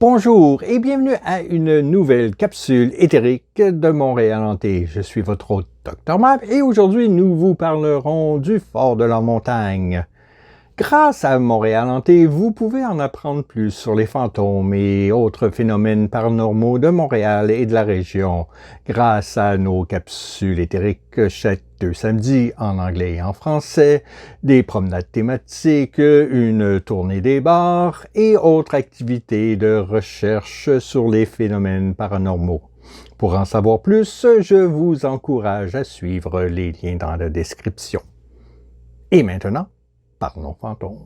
Bonjour et bienvenue à une nouvelle capsule éthérique de Montréal Hanté. Je suis votre hôte Dr Map et aujourd'hui nous vous parlerons du Fort de la Montagne. Grâce à Montréal Hanté, vous pouvez en apprendre plus sur les fantômes et autres phénomènes paranormaux de Montréal et de la région grâce à nos capsules éthériques chaque 2 samedis en anglais et en français, des promenades thématiques, une tournée des bars et autres activités de recherche sur les phénomènes paranormaux. Pour en savoir plus, je vous encourage à suivre les liens dans la description. Et maintenant, parlons fantômes.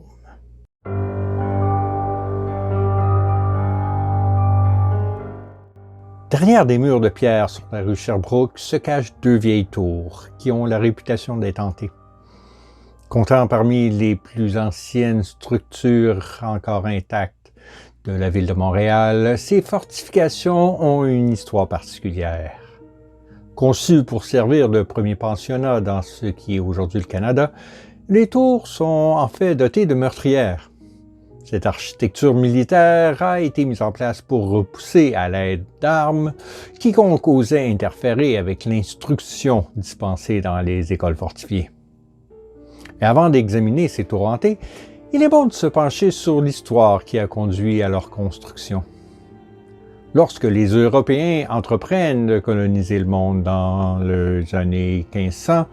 Derrière des murs de pierre sur la rue Sherbrooke se cachent 2 vieilles tours qui ont la réputation d'être hantées. Comptant parmi les plus anciennes structures encore intactes de la ville de Montréal, ces fortifications ont une histoire particulière. Conçues pour servir de premier pensionnat dans ce qui est aujourd'hui le Canada, les tours sont en fait dotées de meurtrières. Cette architecture militaire a été mise en place pour repousser à l'aide d'armes quiconque osait interférer avec l'instruction dispensée dans les écoles fortifiées. Mais avant d'examiner ces tours hantées, il est bon de se pencher sur l'histoire qui a conduit à leur construction. Lorsque les Européens entreprennent de coloniser le monde dans les années 1500,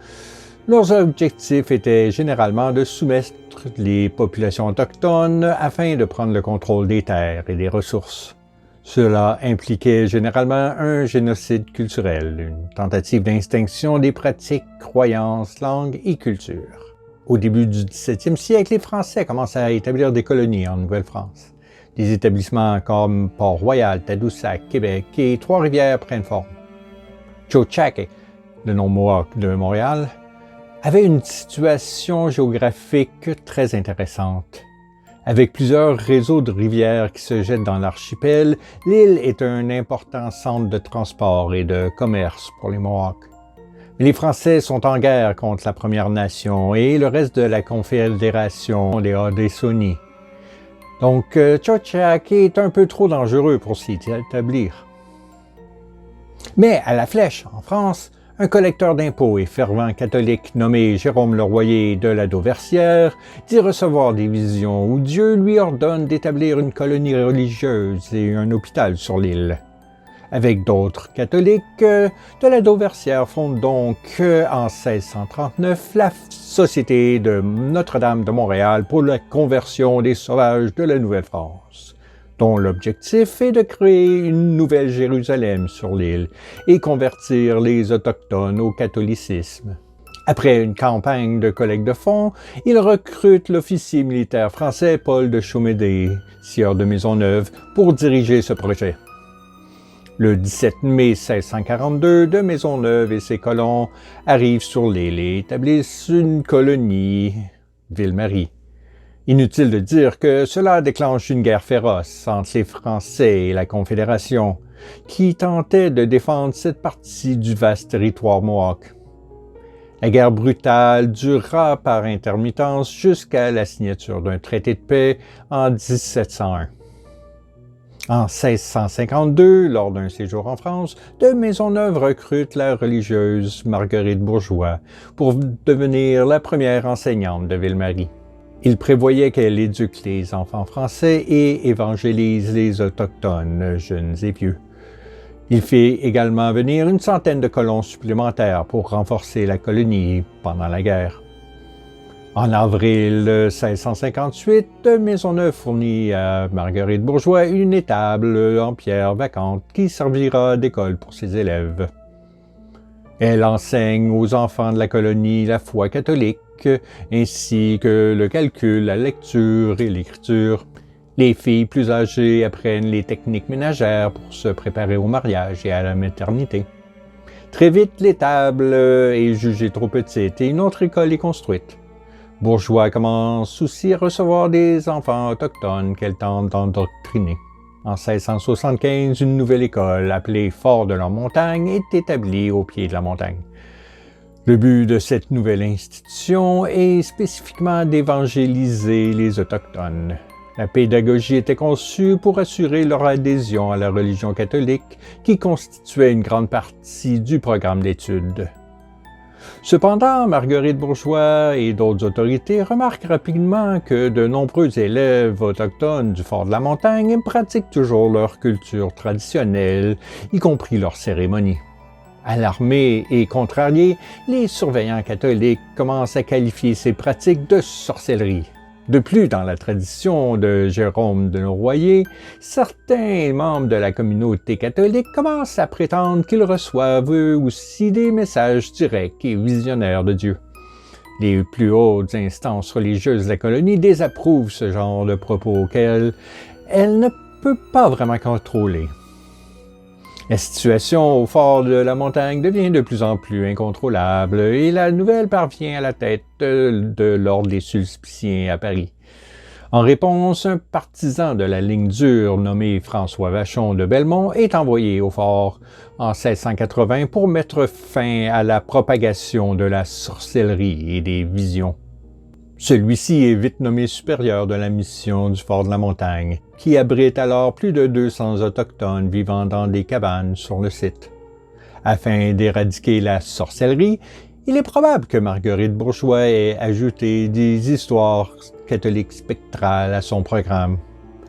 leurs objectifs étaient généralement de soumettre les populations autochtones afin de prendre le contrôle des terres et des ressources. Cela impliquait généralement un génocide culturel, une tentative d'extinction des pratiques, croyances, langues et cultures. Au début du 17e siècle, les Français commencent à établir des colonies en Nouvelle-France. Des établissements comme Port-Royal, Tadoussac, Québec et Trois-Rivières prennent forme. Tiohtià:ke, le nom mohawk de Montréal, avait une situation géographique très intéressante. Avec plusieurs réseaux de rivières qui se jettent dans l'archipel, l'île est un important centre de transport et de commerce pour les Mohawks. Mais les Français sont en guerre contre la Première Nation et le reste de la Confédération des Haudenosaunee. Donc, Tiohtià:ke est un peu trop dangereux pour s'y établir. Mais à la Flèche, en France, un collecteur d'impôts et fervent catholique nommé Jérôme Leroyer de la Dauversière dit recevoir des visions où Dieu lui ordonne d'établir une colonie religieuse et un hôpital sur l'île. Avec d'autres catholiques, de la Dauversière fonde donc en 1639 la Société de Notre-Dame de Montréal pour la conversion des sauvages de la Nouvelle-France, dont l'objectif est de créer une nouvelle Jérusalem sur l'île et convertir les Autochtones au catholicisme. Après une campagne de collecte de fonds, il recrute l'officier militaire français Paul de Chaumédé, sieur de Maisonneuve, pour diriger ce projet. Le 17 mai 1642, de Maisonneuve et ses colons arrivent sur l'île et établissent une colonie, Ville-Marie. Inutile de dire que cela déclenche une guerre féroce entre les Français et la Confédération, qui tentait de défendre cette partie du vaste territoire mohawk. La guerre brutale durera par intermittence jusqu'à la signature d'un traité de paix en 1701. En 1652, lors d'un séjour en France, de Maisonneuve recrute la religieuse Marguerite Bourgeois pour devenir la première enseignante de Ville-Marie. Il prévoyait qu'elle éduque les enfants français et évangélise les Autochtones, jeunes et vieux. Il fit également venir une centaine de colons supplémentaires pour renforcer la colonie pendant la guerre. En avril 1658, Maisonneuve fournit à Marguerite Bourgeois une étable en pierre vacante qui servira d'école pour ses élèves. Elle enseigne aux enfants de la colonie la foi catholique, ainsi que le calcul, la lecture et l'écriture. Les filles plus âgées apprennent les techniques ménagères pour se préparer au mariage et à la maternité. Très vite, l'étable est jugée trop petite et une autre école est construite. Bourgeois commence aussi à recevoir des enfants autochtones qu'elle tente d'endoctriner. En 1675, une nouvelle école, appelée Fort de la Montagne, est établie au pied de la montagne. Le but de cette nouvelle institution est spécifiquement d'évangéliser les Autochtones. La pédagogie était conçue pour assurer leur adhésion à la religion catholique, qui constituait une grande partie du programme d'études. Cependant, Marguerite Bourgeois et d'autres autorités remarquent rapidement que de nombreux élèves autochtones du Fort de la Montagne pratiquent toujours leur culture traditionnelle, y compris leurs cérémonies. Alarmés et contrariés, les surveillants catholiques commencent à qualifier ces pratiques de sorcellerie. De plus, dans la tradition de Jérôme de Noroyer, certains membres de la communauté catholique commencent à prétendre qu'ils reçoivent eux aussi des messages directs et visionnaires de Dieu. Les plus hautes instances religieuses de la colonie désapprouvent ce genre de propos auxquels elle ne peut pas vraiment contrôler. La situation au fort de la montagne devient de plus en plus incontrôlable et la nouvelle parvient à la tête de l'ordre des Sulpiciens à Paris. En réponse, un partisan de la ligne dure nommé François Vachon de Belmont est envoyé au fort en 1680 pour mettre fin à la propagation de la sorcellerie et des visions. Celui-ci est vite nommé supérieur de la mission du Fort de la Montagne, qui abrite alors plus de 200 autochtones vivant dans des cabanes sur le site. Afin d'éradiquer la sorcellerie, il est probable que Marguerite Bourgeois ait ajouté des histoires catholiques spectrales à son programme.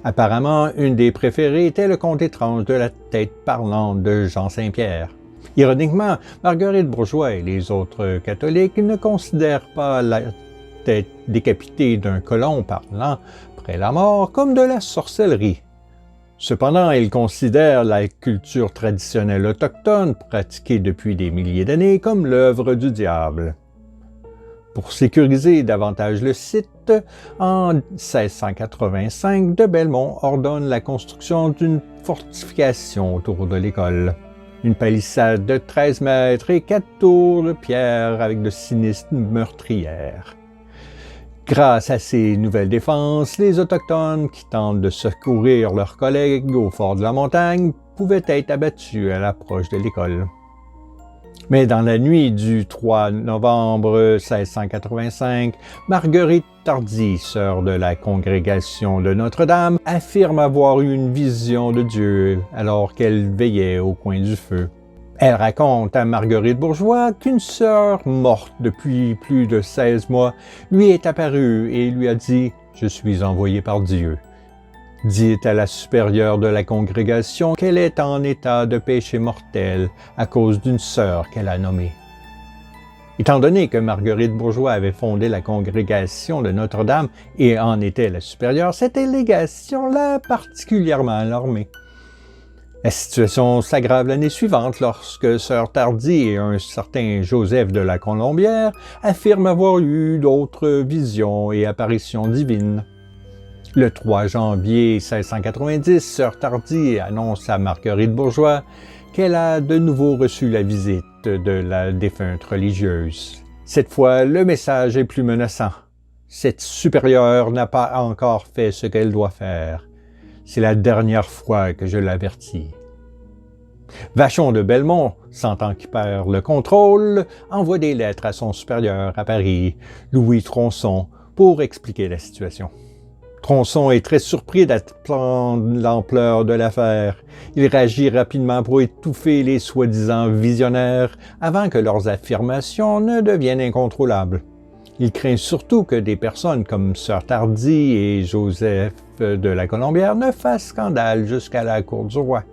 Apparemment, une des préférées était le conte étrange de la tête parlante de Jean Saint-Pierre. Ironiquement, Marguerite Bourgeois et les autres catholiques ne considèrent pas la tête décapitée d'un colon parlant après la mort comme de la sorcellerie. Cependant, ils considèrent la culture traditionnelle autochtone pratiquée depuis des milliers d'années comme l'œuvre du diable. Pour sécuriser davantage le site, en 1685, de Belmont ordonne la construction d'une fortification autour de l'école. Une palissade de 13 mètres et 4 tours de pierre avec de sinistres meurtrières. Grâce à ces nouvelles défenses, les Autochtones qui tentent de secourir leurs collègues au fort de la montagne pouvaient être abattus à l'approche de l'école. Mais dans la nuit du 3 novembre 1685, Marguerite Tardy, sœur de la congrégation de Notre-Dame, affirme avoir eu une vision de Dieu alors qu'elle veillait au coin du feu. Elle raconte à Marguerite Bourgeois qu'une sœur morte depuis plus de 16 mois lui est apparue et lui a dit « Je suis envoyée par Dieu ». Dit à la supérieure de la congrégation qu'elle est en état de péché mortel à cause d'une sœur qu'elle a nommée. Étant donné que Marguerite Bourgeois avait fondé la congrégation de Notre-Dame et en était la supérieure, cette allégation l'a particulièrement alarmée. La situation s'aggrave l'année suivante lorsque Sœur Tardy et un certain Joseph de la Colombière affirment avoir eu d'autres visions et apparitions divines. Le 3 janvier 1690, Sœur Tardy annonce à Marguerite Bourgeois qu'elle a de nouveau reçu la visite de la défunte religieuse. Cette fois, le message est plus menaçant. Cette supérieure n'a pas encore fait ce qu'elle doit faire. C'est la dernière fois que je l'avertis. Vachon de Belmont, sentant qu'il perd le contrôle, envoie des lettres à son supérieur à Paris, Louis Tronçon, pour expliquer la situation. Tronçon est très surpris d'apprendre l'ampleur de l'affaire. Il réagit rapidement pour étouffer les soi-disant visionnaires avant que leurs affirmations ne deviennent incontrôlables. Il craint surtout que des personnes comme Sœur Tardy et Joseph de la Colombière ne fassent scandale jusqu'à la cour du roi.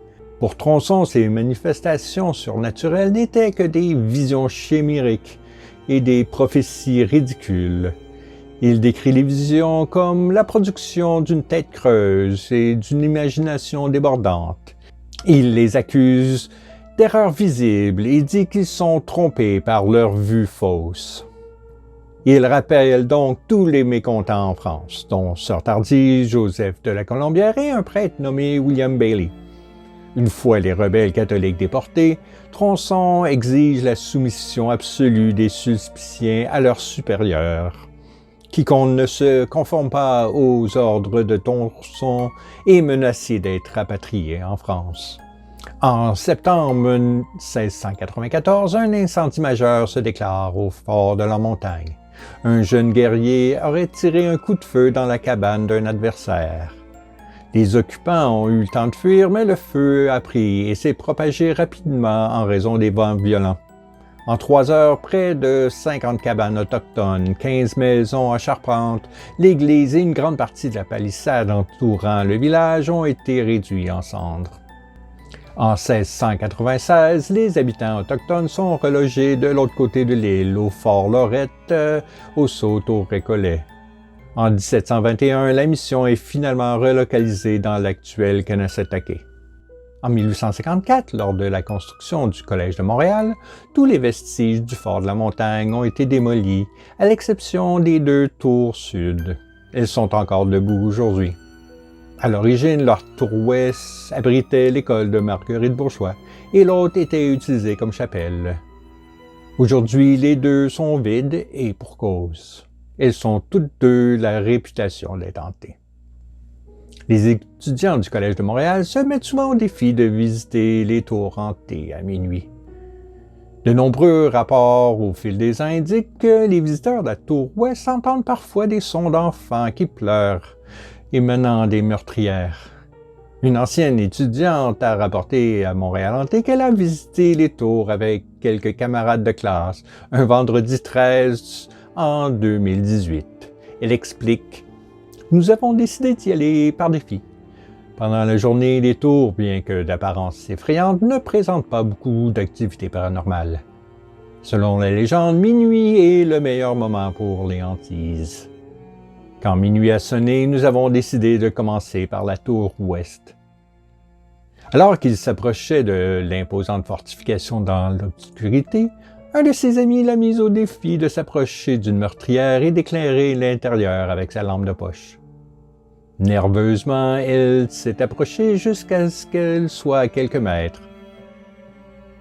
Pour Tronçon, ces manifestations surnaturelles n'étaient que des visions chimériques et des prophéties ridicules. Il décrit les visions comme la production d'une tête creuse et d'une imagination débordante. Il les accuse d'erreurs visibles et dit qu'ils sont trompés par leurs vues fausses. Il rappelle donc tous les mécontents en France, dont Sœur Tardy, Joseph de la Colombière et un prêtre nommé William Bailey. Une fois les rebelles catholiques déportés, Tronçon exige la soumission absolue des Sulpiciens à leurs supérieurs. Quiconque ne se conforme pas aux ordres de Tronçon est menacé d'être rapatrié en France. En septembre 1694, un incendie majeur se déclare au fort de la Montagne. un jeune guerrier aurait tiré un coup de feu dans la cabane d'un adversaire. Les occupants ont eu le temps de fuir, mais le feu a pris et s'est propagé rapidement en raison des vents violents. En 3 heures, près de 50 cabanes autochtones, 15 maisons à charpente, l'église et une grande partie de la palissade entourant le village ont été réduits en cendres. En 1696, les habitants autochtones sont relogés de l'autre côté de l'île, au fort Lorette, au Sault-au-Récollet. En 1721, la mission est finalement relocalisée dans l'actuel Kanesatake. En 1854, lors de la construction du Collège de Montréal, tous les vestiges du fort de la Montagne ont été démolis, à l'exception des 2 tours sud. Elles sont encore debout aujourd'hui. À l'origine, leur tour ouest abritait l'école de Marguerite Bourgeois et l'autre était utilisée comme chapelle. Aujourd'hui, les 2 sont vides et pour cause. Elles sont toutes 2 la réputation d'être hantées. Les étudiants du Collège de Montréal se mettent souvent au défi de visiter les tours hantées à minuit. De nombreux rapports au fil des ans indiquent que les visiteurs de la tour ouest entendent parfois des sons d'enfants qui pleurent, émanant des meurtrières. Une ancienne étudiante a rapporté à Montréal Hanté qu'elle a visité les tours avec quelques camarades de classe un vendredi 13 en 2018. Elle explique: « Nous avons décidé d'y aller par défi. Pendant la journée, les tours, bien que d'apparence effrayante, ne présentent pas beaucoup d'activités paranormales. Selon la légende, minuit est le meilleur moment pour les hantises. Quand minuit a sonné, nous avons décidé de commencer par la tour ouest. » Alors qu'il s'approchait de l'imposante fortification dans l'obscurité, un de ses amis l'a mis au défi de s'approcher d'une meurtrière et d'éclairer l'intérieur avec sa lampe de poche. Nerveusement, elle s'est approchée jusqu'à ce qu'elle soit à quelques mètres.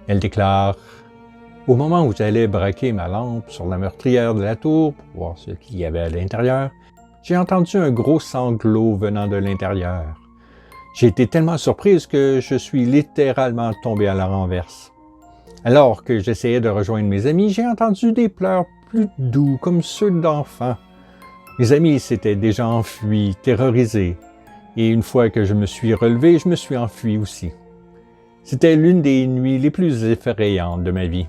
Elle déclare: « Au moment où j'allais braquer ma lampe sur la meurtrière de la tour pour voir ce qu'il y avait à l'intérieur, j'ai entendu un gros sanglot venant de l'intérieur. J'ai été tellement surprise que je suis littéralement tombée à la renverse. Alors que j'essayais de rejoindre mes amis, j'ai entendu des pleurs plus doux, comme ceux d'enfants. Mes amis s'étaient déjà enfuis, terrorisés, et une fois que je me suis relevé, je me suis enfui aussi. C'était l'une des nuits les plus effrayantes de ma vie.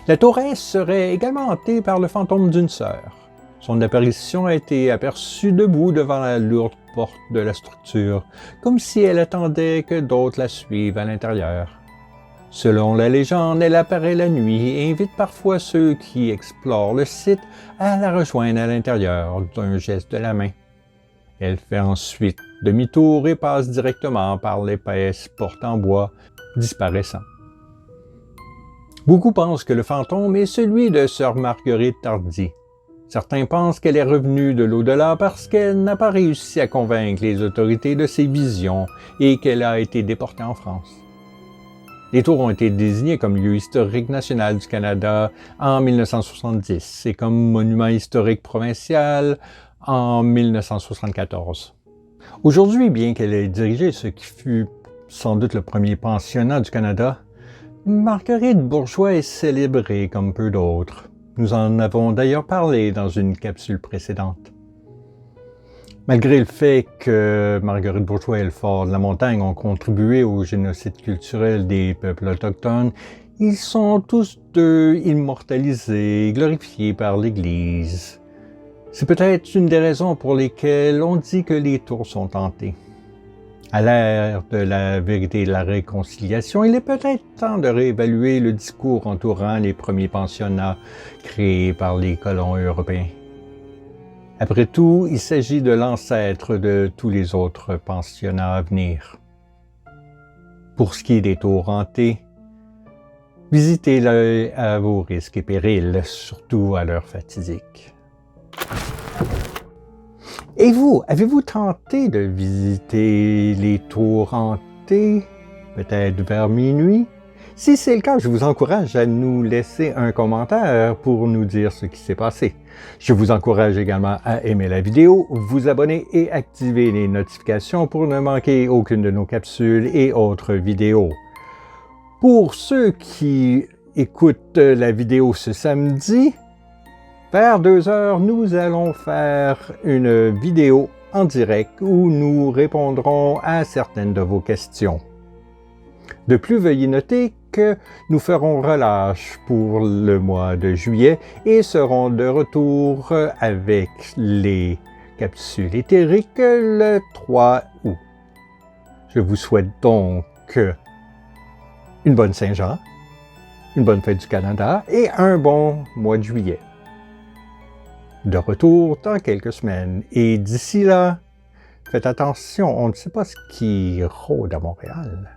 La tour est serait également hantée par le fantôme d'une sœur. Son apparition a été aperçue debout devant la lourde porte de la structure, comme si elle attendait que d'autres la suivent à l'intérieur. Selon la légende, elle apparaît la nuit et invite parfois ceux qui explorent le site à la rejoindre à l'intérieur d'un geste de la main. Elle fait ensuite demi-tour et passe directement par l'épaisse porte en bois, disparaissant. Beaucoup pensent que le fantôme est celui de sœur Marguerite Tardy. Certains pensent qu'elle est revenue de l'au-delà parce qu'elle n'a pas réussi à convaincre les autorités de ses visions et qu'elle a été déportée en France. Les tours ont été désignés comme lieu historique national du Canada en 1970 et comme monument historique provincial en 1974. Aujourd'hui, bien qu'elle ait dirigé ce qui fut sans doute le premier pensionnat du Canada, Marguerite Bourgeois est célébrée comme peu d'autres. Nous en avons d'ailleurs parlé dans une capsule précédente. Malgré le fait que Marguerite Bourgeois et le Fort de la Montagne ont contribué au génocide culturel des peuples autochtones, ils sont tous 2 immortalisés et glorifiés par l'Église. C'est peut-être une des raisons pour lesquelles on dit que les tours sont hantées. À l'ère de la vérité et de la réconciliation, il est peut-être temps de réévaluer le discours entourant les premiers pensionnats créés par les colons européens. Après tout, il s'agit de l'ancêtre de tous les autres pensionnats à venir. Pour ce qui est des tours hantées, visitez-les à vos risques et périls, surtout à l'heure fatidique. Et vous, avez-vous tenté de visiter les tours hantées, peut-être vers minuit? Si c'est le cas, je vous encourage à nous laisser un commentaire pour nous dire ce qui s'est passé. Je vous encourage également à aimer la vidéo, vous abonner et activer les notifications pour ne manquer aucune de nos capsules et autres vidéos. Pour ceux qui écoutent la vidéo ce samedi, Vers 2 heures, nous allons faire une vidéo en direct où nous répondrons à certaines de vos questions. De plus, veuillez noter que nous ferons relâche pour le mois de juillet et serons de retour avec les capsules éthériques le 3 août. Je vous souhaite donc une bonne Saint-Jean, une bonne fête du Canada et un bon mois de juillet. De retour dans quelques semaines. Et d'ici là, faites attention, on ne sait pas ce qui rôde à Montréal.